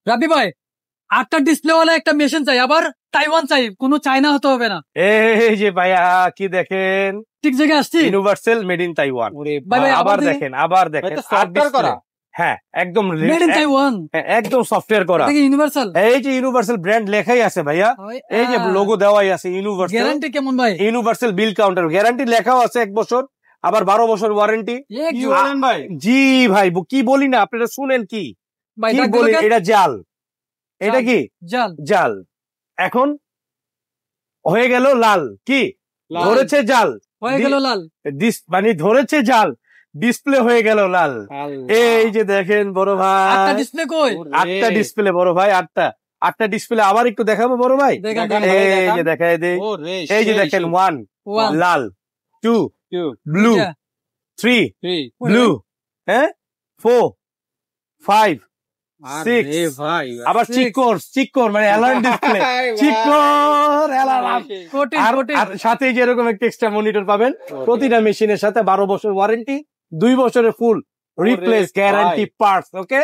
রাব্বি ভাই 8টা ডিসপ্লে ওয়ালা একটা মেশিন চাই, আবার তাইওয়ান চাই, কোনো চাইনা হতে হবে না। এই যে ভাইয়া কি দেখেন, ঠিক জায়গায় আসছি। Universal made in Taiwan. ভাই ভাই আবার দেখেন, আবার দেখেন, সফটওয়্যার করা। হ্যাঁ একদম মেড ইন তাইওয়ান, একদম সফটওয়্যার করা। এটা কি ইউনিভার্সাল? এই যে ইউনিভার্সাল ব্র্যান্ড লেখাই আছে ভাইয়া, এই যে লোগো দেওয়াই আছে ইউনিভার্সাল। গ্যারান্টি কেমন ভাই? ইউনিভার্সাল বিল কাউন্টার গ্যারান্টি লেখাও আছে 1 বছর, আবার 12 বছর ওয়ারেন্টি। কি বলেন ভাই? জি ভাই, কি বলি না, আপনারা শুনেন কি ভাই কি ডাক বলি, দিলো কেন? এটা জাল, এটা কি জাল। জাল। এখন হয়ে গেল লাল, কি লাল। ধরেছে জাল, হয়ে গেল লাল। মানে ধরেছে জাল, ডিসপ্লে হয়ে গেল লাল। এই যে দেখেন বড় ভাই, 8টা ডিসপ্লে কই? 8টা ডিসপ্লে বড় ভাই, 8টা ডিসপ্লে আবার একটু দেখাবো বড় ভাই। দেখান, দেখান। দেখান। এই যে দেখাই দেই, ওরে এই যে দেখেন 1 One, লাল, 2 two, ব্লু, দুইটা। 3 three। ব্লু, হ্যাঁ 4 5 আরে 6 ভাই আবার চিককোর মানে অ্যালার্ম ডিসপ্লে, চিককোর অ্যালার্ম। কোটিং, আর কোটিং। আর সাথে যেরকম একটা এক্সট্রা মনিটর পাবেন, প্রতিটা মেশিনের সাথে 12 বছর ওয়ারেন্টি, 2 বছরের ফুল রিপ্লেস গ্যারান্টি পার্টস। ওকে।